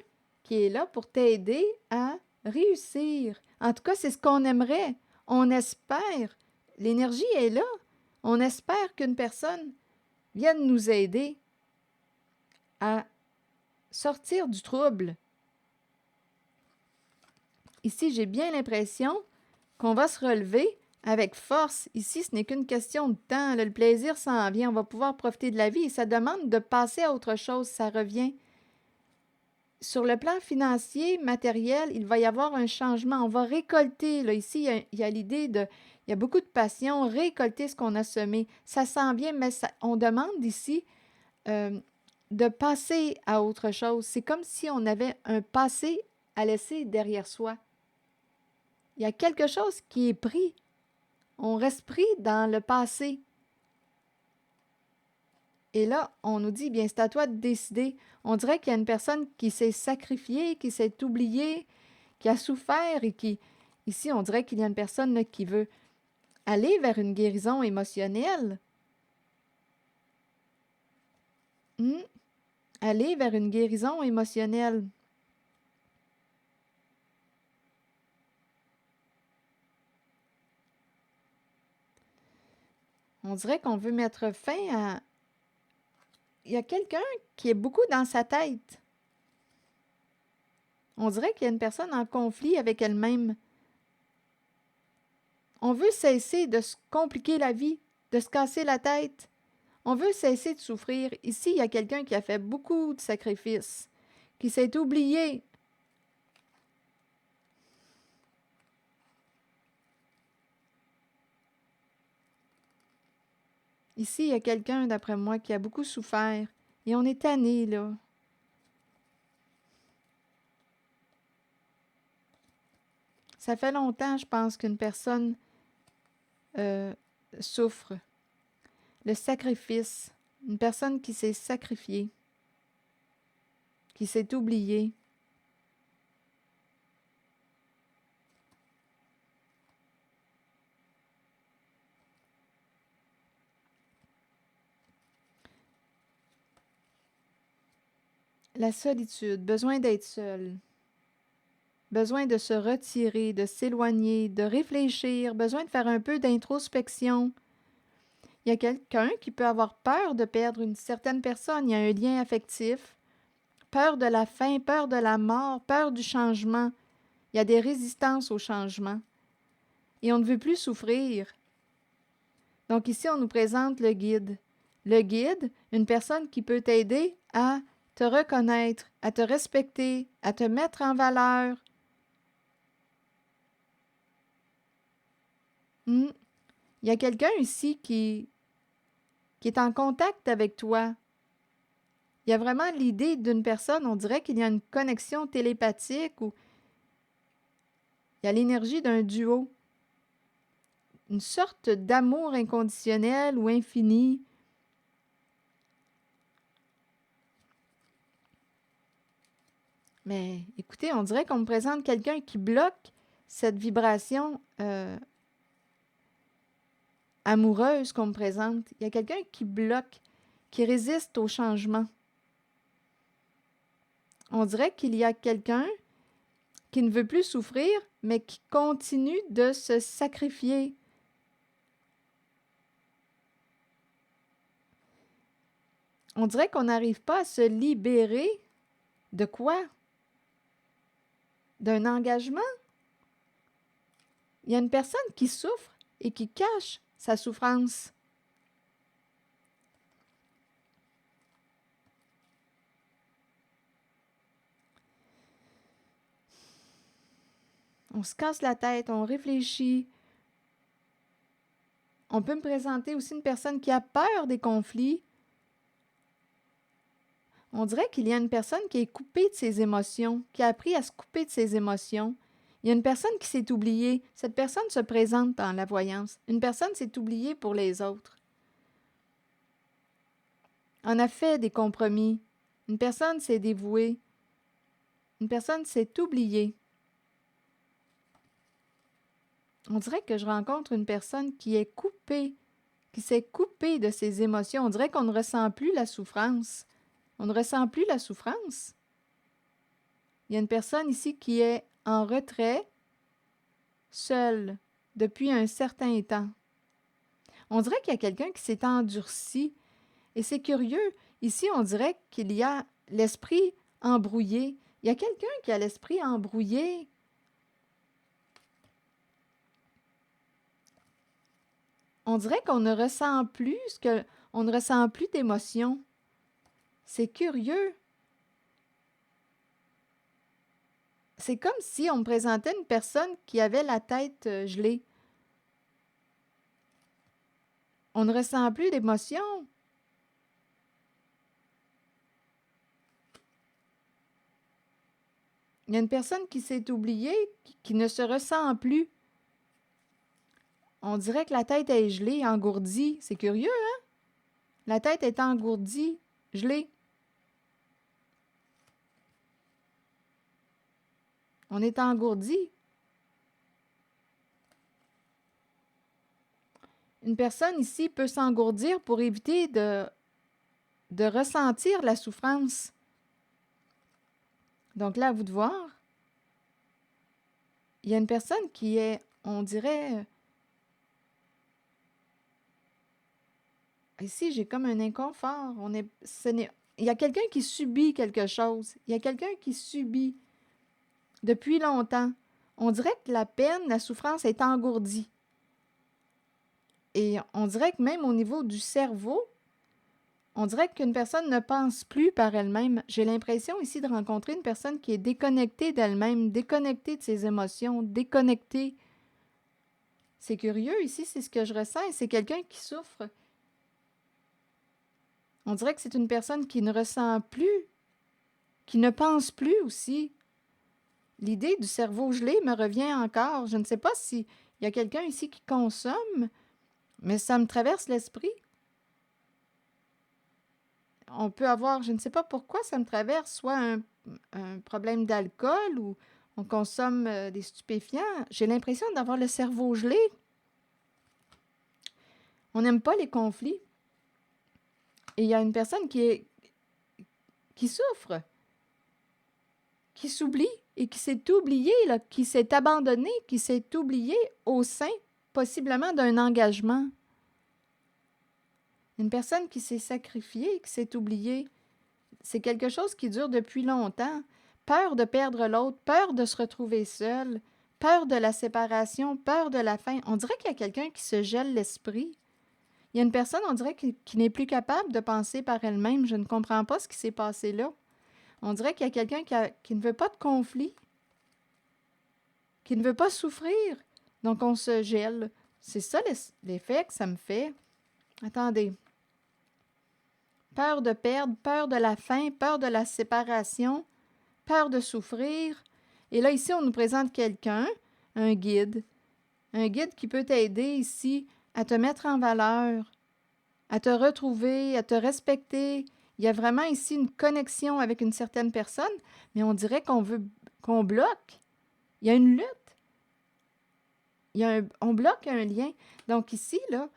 qui est là pour t'aider à réussir. En tout cas, c'est ce qu'on aimerait. On espère. L'énergie est là. On espère qu'une personne vienne nous aider à sortir du trouble. Ici, j'ai bien l'impression qu'on va se relever avec force. Ici, ce n'est qu'une question de temps. Le plaisir s'en vient. On va pouvoir profiter de la vie et ça demande de passer à autre chose. Ça revient. Sur le plan financier, matériel, il va y avoir un changement. On va récolter. Là, ici, il y a l'idée de... Il y a beaucoup de passion, récolter ce qu'on a semé. Ça s'en vient, mais on demande ici de passer à autre chose. C'est comme si on avait un passé à laisser derrière soi. Il y a quelque chose qui est pris. On reste pris dans le passé. Et là, on nous dit, bien, c'est à toi de décider. On dirait qu'il y a une personne qui s'est sacrifiée, qui s'est oubliée, qui a souffert et qui... Ici, on dirait qu'il y a une personne là, qui veut aller vers une guérison émotionnelle. Aller vers une guérison émotionnelle. On dirait qu'on veut mettre fin à... Il y a quelqu'un qui est beaucoup dans sa tête. On dirait qu'il y a une personne en conflit avec elle-même. On veut cesser de se compliquer la vie, de se casser la tête. On veut cesser de souffrir. Ici, il y a quelqu'un qui a fait beaucoup de sacrifices, qui s'est oublié. Ici, il y a quelqu'un, d'après moi, qui a beaucoup souffert. Et on est tanné, là. Ça fait longtemps, je pense, qu'une personne souffre. Le sacrifice. Une personne qui s'est sacrifiée, qui s'est oubliée. La solitude, besoin d'être seul. Besoin de se retirer, de s'éloigner, de réfléchir, besoin de faire un peu d'introspection. Il y a quelqu'un qui peut avoir peur de perdre une certaine personne. Il y a un lien affectif. Peur de la fin, peur de la mort, peur du changement. Il y a des résistances au changement. Et on ne veut plus souffrir. Donc ici, on nous présente le guide. Le guide, une personne qui peut t'aider à te reconnaître, à te respecter, à te mettre en valeur. Il y a quelqu'un ici qui est en contact avec toi, Il y a vraiment l'idée d'une personne, on dirait qu'il y a une connexion télépathique ou il y a l'énergie d'un duo, une sorte d'amour inconditionnel ou infini. Mais écoutez, on dirait qu'on me présente quelqu'un qui bloque cette vibration amoureuse qu'on me présente. Il y a quelqu'un qui bloque, qui résiste au changement. On dirait qu'il y a quelqu'un qui ne veut plus souffrir, mais qui continue de se sacrifier. On dirait qu'on n'arrive pas à se libérer de quoi? D'un engagement? Il y a une personne qui souffre et qui cache sa souffrance. On se casse la tête, on réfléchit. On peut me présenter aussi une personne qui a peur des conflits. On dirait qu'il y a une personne qui est coupée de ses émotions, qui a appris à se couper de ses émotions. Il y a une personne qui s'est oubliée. Cette personne se présente dans la voyance. Une personne s'est oubliée pour les autres. On a fait des compromis. Une personne s'est dévouée. Une personne s'est oubliée. On dirait que je rencontre une personne qui est coupée, qui s'est coupée de ses émotions. On dirait qu'on ne ressent plus la souffrance. On ne ressent plus la souffrance. Il y a une personne ici qui est en retrait, seule, depuis un certain temps. On dirait qu'il y a quelqu'un qui s'est endurci. Et c'est curieux. Ici, on dirait qu'il y a l'esprit embrouillé. Il y a quelqu'un qui a l'esprit embrouillé. On dirait qu'on ne ressent plus on ne ressent plus d'émotion. C'est curieux. C'est comme si on me présentait une personne qui avait la tête gelée. On ne ressent plus d'émotion. Il y a une personne qui s'est oubliée, qui ne se ressent plus. On dirait que la tête est gelée, engourdie. C'est curieux, hein? La tête est engourdie, gelée. On est engourdi. Une personne ici peut s'engourdir pour éviter de ressentir la souffrance. Donc là, à vous de voir. Il y a une personne qui est, on dirait... Ici, j'ai comme un inconfort. Il y a quelqu'un qui subit quelque chose. Il y a quelqu'un qui subit depuis longtemps. On dirait que la peine, la souffrance est engourdie. Et on dirait que même au niveau du cerveau, on dirait qu'une personne ne pense plus par elle-même. J'ai l'impression ici de rencontrer une personne qui est déconnectée d'elle-même, déconnectée de ses émotions, déconnectée. C'est curieux, ici, c'est ce que je ressens, et c'est quelqu'un qui souffre. On dirait que c'est une personne qui ne ressent plus, qui ne pense plus aussi. L'idée du cerveau gelé me revient encore. Je ne sais pas s'il y a quelqu'un ici qui consomme, mais ça me traverse l'esprit. On peut avoir, je ne sais pas pourquoi ça me traverse, soit un problème d'alcool ou on consomme des stupéfiants. J'ai l'impression d'avoir le cerveau gelé. On n'aime pas les conflits. Et il y a une personne qui souffre, qui s'oublie et qui s'est oubliée, là, qui s'est abandonnée, qui s'est oubliée au sein, possiblement, d'un engagement. Une personne qui s'est sacrifiée, qui s'est oubliée. C'est quelque chose qui dure depuis longtemps. Peur de perdre l'autre, peur de se retrouver seul, peur de la séparation, peur de la fin. On dirait qu'il y a quelqu'un qui se gèle l'esprit. Il y a une personne, on dirait, qui n'est plus capable de penser par elle-même. Je ne comprends pas ce qui s'est passé là. On dirait qu'il y a quelqu'un qui ne veut pas de conflit, qui ne veut pas souffrir. Donc, on se gèle. C'est ça l'effet que ça me fait. Attendez. peur de perdre, peur de la faim, peur de la séparation, peur de souffrir. Et là, ici, on nous présente quelqu'un, un guide qui peut t'aider ici à te mettre en valeur, à te retrouver, à te respecter. Il y a vraiment ici une connexion avec une certaine personne, mais on dirait qu'on bloque. Il y a une lutte. On bloque un lien. Donc ici, là,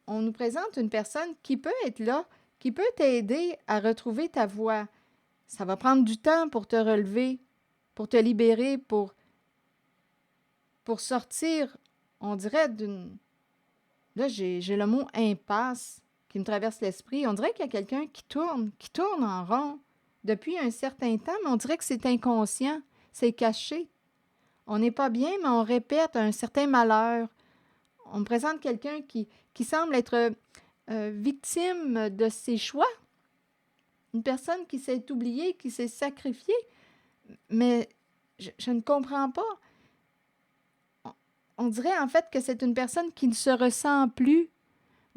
on nous présente une personne qui peut être là, qui peut t'aider à retrouver ta voie. Ça va prendre du temps pour te relever, pour te libérer, pour sortir, on dirait, d'une... Là, j'ai le mot impasse qui me traverse l'esprit. On dirait qu'il y a quelqu'un qui tourne en rond depuis un certain temps, mais on dirait que c'est inconscient, c'est caché. On n'est pas bien, mais on répète un certain malheur. On me présente quelqu'un qui semble être victime de ses choix, une personne qui s'est oubliée, qui s'est sacrifiée, mais je ne comprends pas. On dirait en fait que c'est une personne qui ne se ressent plus.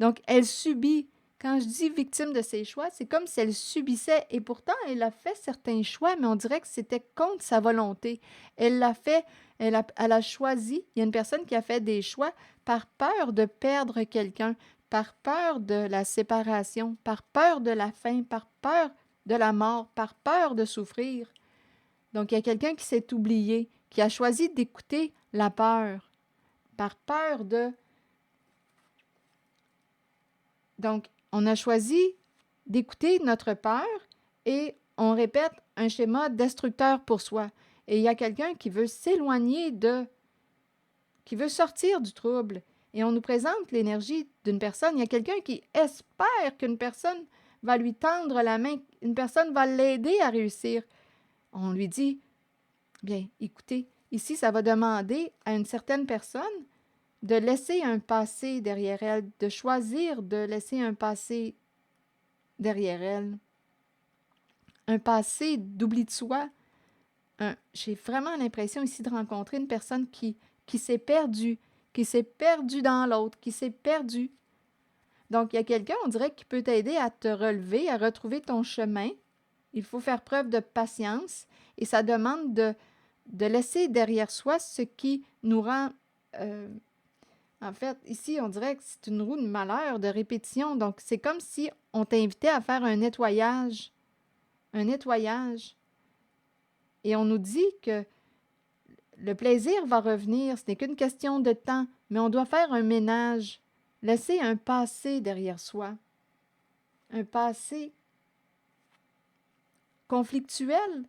Donc, elle subit. Quand je dis victime de ses choix, c'est comme si elle subissait. Et pourtant, elle a fait certains choix, mais on dirait que c'était contre sa volonté. Elle l'a fait, elle a choisi. Il y a une personne qui a fait des choix par peur de perdre quelqu'un, par peur de la séparation, par peur de la faim, par peur de la mort, par peur de souffrir. Donc, il y a quelqu'un qui s'est oublié, qui a choisi d'écouter la peur, par peur de... Donc, on a choisi d'écouter notre peur et on répète un schéma destructeur pour soi. Et il y a quelqu'un qui veut s'éloigner qui veut sortir du trouble. Et on nous présente l'énergie d'une personne. Il y a quelqu'un qui espère qu'une personne va lui tendre la main, une personne va l'aider à réussir. On lui dit, bien, écoutez, ici, ça va demander à une certaine personne de laisser un passé derrière elle, de choisir de laisser un passé derrière elle. Un passé d'oubli de soi. J'ai vraiment l'impression ici de rencontrer une personne qui s'est perdue dans l'autre, qui s'est perdue. Donc, il y a quelqu'un, on dirait, qui peut t'aider à te relever, à retrouver ton chemin. Il faut faire preuve de patience et ça demande de laisser derrière soi ce qui nous rend... en fait, ici, on dirait que c'est une roue de malheur, de répétition. Donc, c'est comme si on t'invitait à faire un nettoyage. Un nettoyage. Et on nous dit que le plaisir va revenir, ce n'est qu'une question de temps, mais on doit faire un ménage, laisser un passé derrière soi, un passé conflictuel.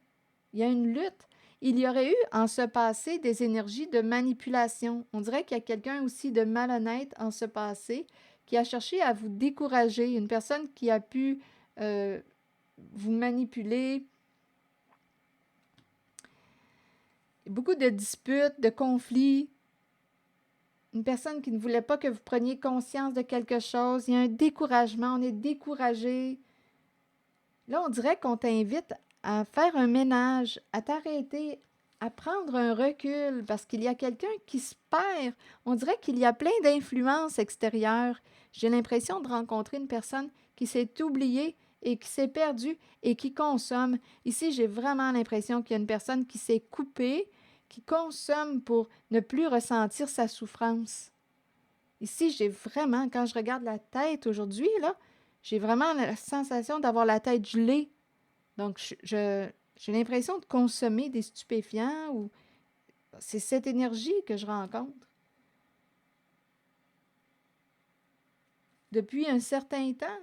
Il y a une lutte. Il y aurait eu en ce passé des énergies de manipulation. On dirait qu'il y a quelqu'un aussi de malhonnête en ce passé qui a cherché à vous décourager, une personne qui a pu vous manipuler. Beaucoup de disputes, de conflits. Une personne qui ne voulait pas que vous preniez conscience de quelque chose. Il y a un découragement, on est découragé. Là, on dirait qu'on t'invite à faire un ménage, à t'arrêter, à prendre un recul, parce qu'il y a quelqu'un qui se perd. On dirait qu'il y a plein d'influences extérieures. J'ai l'impression de rencontrer une personne qui s'est oubliée et qui s'est perdue et qui consomme. Ici, j'ai vraiment l'impression qu'il y a une personne qui s'est coupée, qui consomme pour ne plus ressentir sa souffrance. Ici, j'ai vraiment, quand je regarde la tête aujourd'hui, là, j'ai vraiment la sensation d'avoir la tête gelée. Donc, j'ai l'impression de consommer des stupéfiants ou c'est cette énergie que je rencontre. Depuis un certain temps.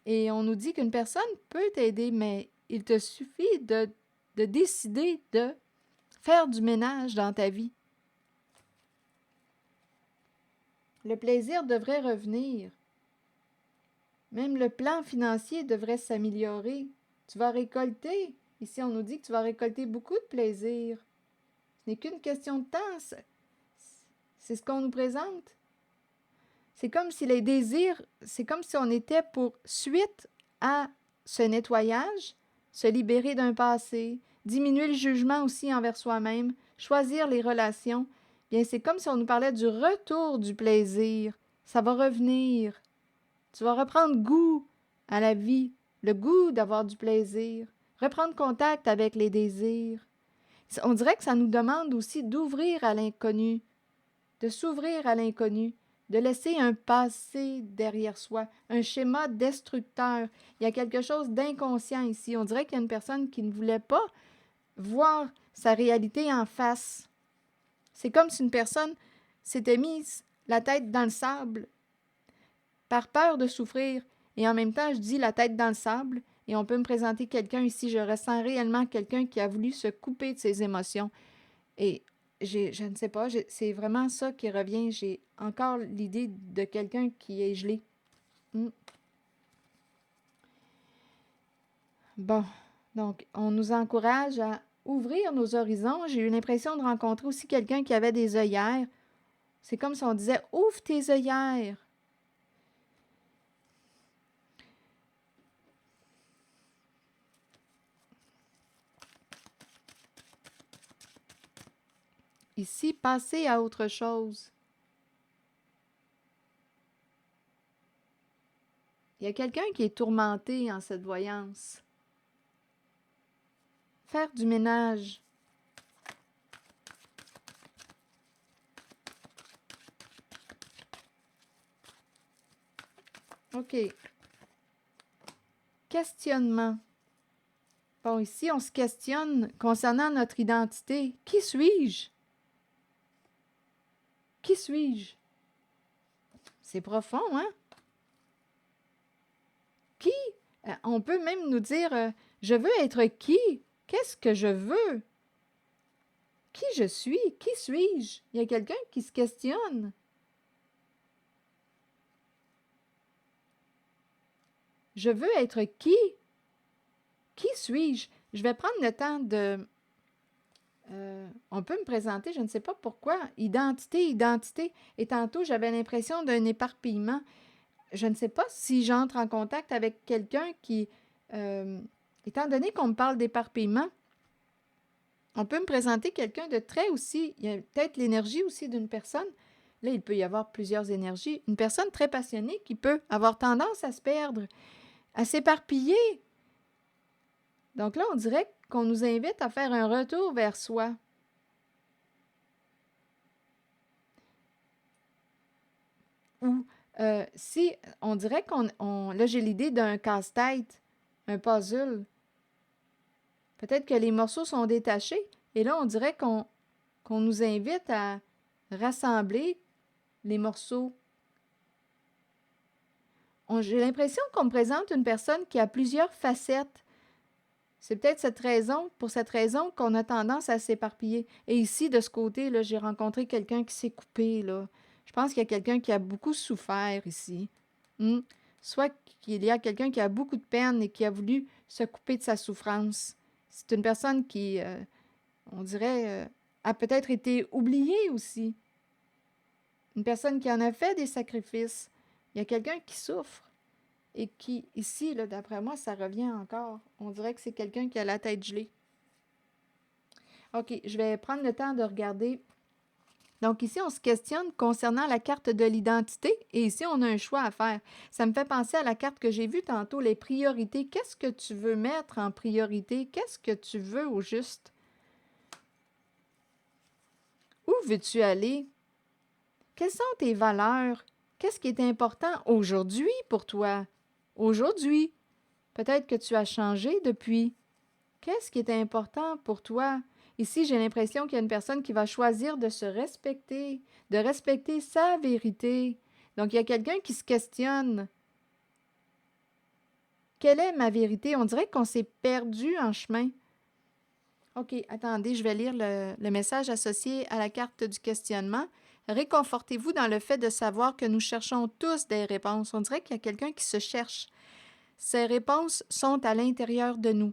Et on nous dit qu'une personne peut t'aider, mais il te suffit de décider de faire du ménage dans ta vie. Le plaisir devrait revenir. Même le plan financier devrait s'améliorer. Tu vas récolter. Ici, on nous dit que tu vas récolter beaucoup de plaisir. Ce n'est qu'une question de temps. C'est ce qu'on nous présente. C'est comme si les désirs, c'est comme si on était pour suite à ce nettoyage, se libérer d'un passé, diminuer le jugement aussi envers soi-même, choisir les relations. Bien, c'est comme si on nous parlait du retour du plaisir. Ça va revenir. Tu vas reprendre goût à la vie, le goût d'avoir du plaisir, reprendre contact avec les désirs. On dirait que ça nous demande aussi d'ouvrir à l'inconnu, de s'ouvrir à l'inconnu, de laisser un passé derrière soi, un schéma destructeur. Il y a quelque chose d'inconscient ici. On dirait qu'il y a une personne qui ne voulait pas voir sa réalité en face. C'est comme si une personne s'était mise la tête dans le sable par peur de souffrir. Et en même temps, je dis la tête dans le sable et on peut me présenter quelqu'un ici. Je ressens réellement quelqu'un qui a voulu se couper de ses émotions. Et je ne sais pas, c'est vraiment ça qui revient. J'ai encore l'idée de quelqu'un qui est gelé. Bon, donc on nous encourage à ouvrir nos horizons. J'ai eu l'impression de rencontrer aussi quelqu'un qui avait des œillères. C'est comme si on disait « Ouvre tes œillères ». Ici, passez à autre chose. Il y a quelqu'un qui est tourmenté en cette voyance. Faire du ménage. OK. Questionnement. Bon, ici, on se questionne concernant notre identité. Qui suis-je? Qui suis-je? C'est profond, hein? Qui? On peut même nous dire je veux être qui? Qu'est-ce que je veux? Qui je suis? Qui suis-je? Il y a quelqu'un qui se questionne. Je veux être qui? Qui suis-je? Je vais prendre le temps de... on peut me présenter, je ne sais pas pourquoi. Identité, identité. Et tantôt, j'avais l'impression d'un éparpillement. Je ne sais pas si j'entre en contact avec quelqu'un qui... étant donné qu'on me parle d'éparpillement, on peut me présenter quelqu'un de très aussi... Il y a peut-être l'énergie aussi d'une personne. Là, il peut y avoir plusieurs énergies. Une personne très passionnée qui peut avoir tendance à se perdre, à s'éparpiller. Donc là, on dirait qu'on nous invite à faire un retour vers soi. Ou si on dirait là, j'ai l'idée d'un casse-tête, un puzzle. Peut-être que les morceaux sont détachés. Et là, on dirait qu'on nous invite à rassembler les morceaux. J'ai l'impression qu'on me présente une personne qui a plusieurs facettes. C'est peut-être pour cette raison qu'on a tendance à s'éparpiller. Et ici, de ce côté, là, j'ai rencontré quelqu'un qui s'est coupé, là. Je pense qu'il y a quelqu'un qui a beaucoup souffert ici. Soit qu'il y a quelqu'un qui a beaucoup de peine et qui a voulu se couper de sa souffrance. C'est une personne qui, on dirait, a peut-être été oubliée aussi. Une personne qui en a fait des sacrifices. Il y a quelqu'un qui souffre. Et qui, ici, là, d'après moi, ça revient encore. On dirait que c'est quelqu'un qui a la tête gelée. OK, je vais prendre le temps de regarder. Donc ici, on se questionne concernant la carte de l'identité et ici, on a un choix à faire. Ça me fait penser à la carte que j'ai vue tantôt, les priorités. Qu'est-ce que tu veux mettre en priorité? Qu'est-ce que tu veux au juste? Où veux-tu aller? Quelles sont tes valeurs? Qu'est-ce qui est important aujourd'hui pour toi? Aujourd'hui. Peut-être que tu as changé depuis. Qu'est-ce qui est important pour toi? Ici, j'ai l'impression qu'il y a une personne qui va choisir de se respecter, de respecter sa vérité. Donc, il y a quelqu'un qui se questionne. Quelle est ma vérité? On dirait qu'on s'est perdu en chemin. OK, attendez, je vais lire le message associé à la carte du questionnement. Réconfortez-vous dans le fait de savoir que nous cherchons tous des réponses. On dirait qu'il y a quelqu'un qui se cherche. Ces réponses sont à l'intérieur de nous.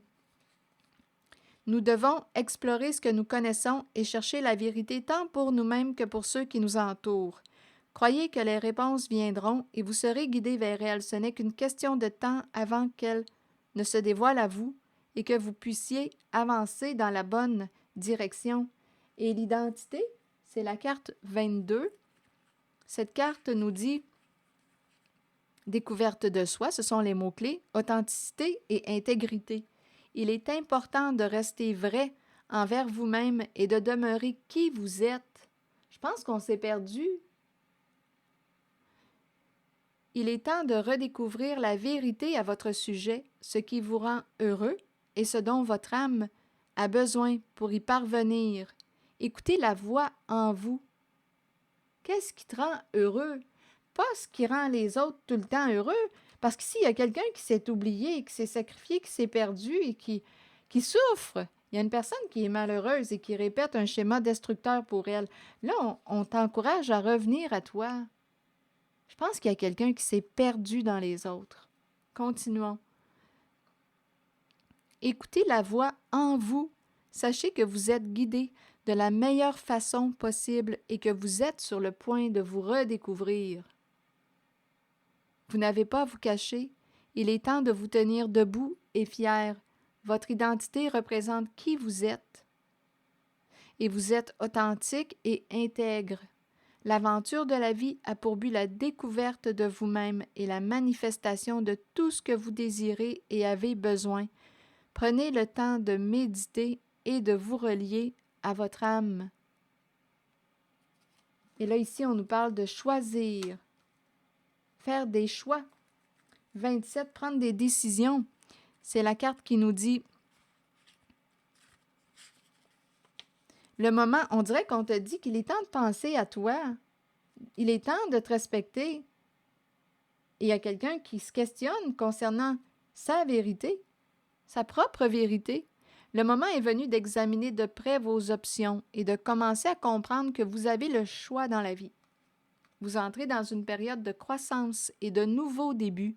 Nous devons explorer ce que nous connaissons et chercher la vérité tant pour nous-mêmes que pour ceux qui nous entourent. Croyez que les réponses viendront et vous serez guidés vers elles. Ce n'est qu'une question de temps avant qu'elles ne se dévoilent à vous et que vous puissiez avancer dans la bonne direction. Et l'identité, c'est la carte 22. Cette carte nous dit Découverte de soi, ce sont les mots-clés, authenticité et intégrité. Il est important de rester vrai envers vous-même et de demeurer qui vous êtes. Je pense qu'on s'est perdu. Il est temps de redécouvrir la vérité à votre sujet, ce qui vous rend heureux et ce dont votre âme a besoin pour y parvenir. Écoutez la voix en vous. Qu'est-ce qui te rend heureux? Pas ce qui rend les autres tout le temps heureux, parce qu'ici, il y a quelqu'un qui s'est oublié, qui s'est sacrifié, qui s'est perdu et qui souffre. Il y a une personne qui est malheureuse et qui répète un schéma destructeur pour elle. Là, on t'encourage à revenir à toi. Je pense qu'il y a quelqu'un qui s'est perdu dans les autres. Continuons. Écoutez la voix en vous. Sachez que vous êtes guidé de la meilleure façon possible et que vous êtes sur le point de vous redécouvrir. Vous n'avez pas à vous cacher. Il est temps de vous tenir debout et fier. Votre identité représente qui vous êtes. Et vous êtes authentique et intègre. L'aventure de la vie a pour but la découverte de vous-même et la manifestation de tout ce que vous désirez et avez besoin. Prenez le temps de méditer et de vous relier à votre âme. Et là, ici, on nous parle de choisir, faire des choix. 27, prendre des décisions. C'est la carte qui nous dit le moment, on dirait qu'on te dit qu'il est temps de penser à toi. Il est temps de te respecter. Et il y a quelqu'un qui se questionne concernant sa vérité, sa propre vérité. Le moment est venu d'examiner de près vos options et de commencer à comprendre que vous avez le choix dans la vie. Vous entrez dans une période de croissance et de nouveaux débuts.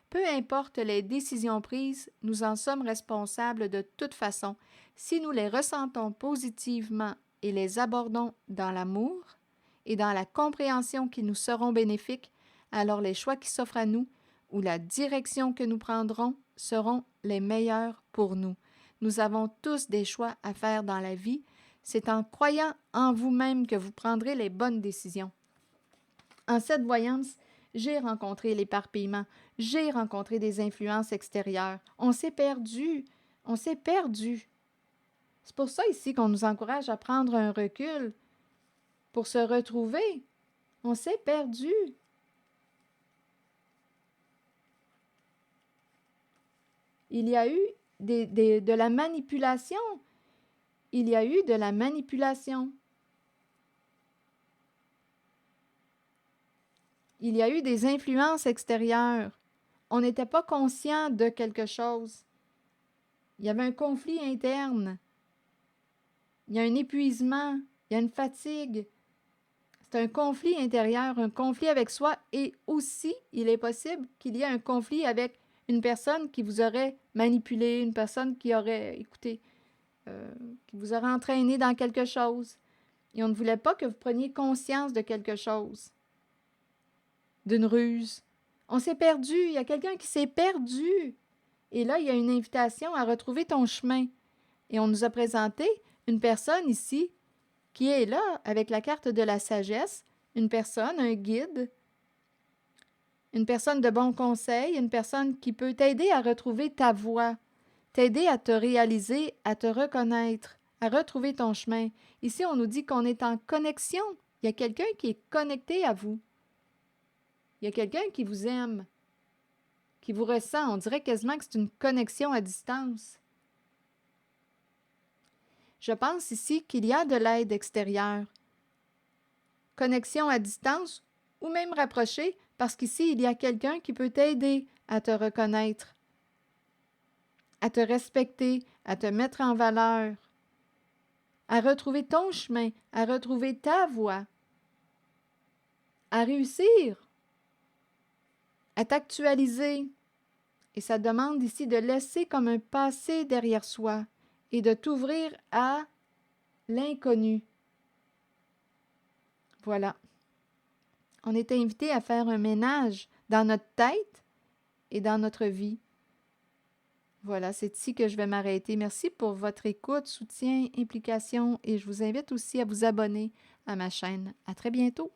Peu importe les décisions prises, nous en sommes responsables de toute façon. Si nous les ressentons positivement et les abordons dans l'amour et dans la compréhension qui nous seront bénéfiques, alors les choix qui s'offrent à nous ou la direction que nous prendrons seront les meilleurs pour nous. Nous avons tous des choix à faire dans la vie. C'est en croyant en vous-même que vous prendrez les bonnes décisions. En cette voyance, j'ai rencontré l'éparpillement, j'ai rencontré des influences extérieures. On s'est perdu, on s'est perdu. C'est pour ça ici qu'on nous encourage à prendre un recul pour se retrouver. On s'est perdu. Il y a eu de la manipulation. Il y a eu de la manipulation. Il y a eu des influences extérieures. On n'était pas conscient de quelque chose. Il y avait un conflit interne. Il y a un épuisement. Il y a une fatigue. C'est un conflit intérieur, un conflit avec soi. Et aussi, il est possible qu'il y ait un conflit avec une personne qui vous aurait manipulé, une personne qui aurait, écoutez, qui vous aurait entraîné dans quelque chose. Et on ne voulait pas que vous preniez conscience de quelque chose, d'une ruse. On s'est perdu, il y a quelqu'un qui s'est perdu. Et là, il y a une invitation à retrouver ton chemin. Et on nous a présenté une personne ici qui est là avec la carte de la sagesse, une personne, un guide, une personne de bon conseil, une personne qui peut t'aider à retrouver ta voie, t'aider à te réaliser, à te reconnaître, à retrouver ton chemin. Ici, on nous dit qu'on est en connexion. Il y a quelqu'un qui est connecté à vous. Il y a quelqu'un qui vous aime, qui vous ressent. On dirait quasiment que c'est une connexion à distance. Je pense ici qu'il y a de l'aide extérieure. Connexion à distance ou même rapprochée, parce qu'ici, il y a quelqu'un qui peut t'aider à te reconnaître, à te respecter, à te mettre en valeur, à retrouver ton chemin, à retrouver ta voie, à réussir, à t'actualiser. Et ça demande ici de laisser comme un passé derrière soi et de t'ouvrir à l'inconnu. Voilà. On est invité à faire un ménage dans notre tête et dans notre vie. Voilà, c'est ici que je vais m'arrêter. Merci pour votre écoute, soutien, implication et je vous invite aussi à vous abonner à ma chaîne. À très bientôt!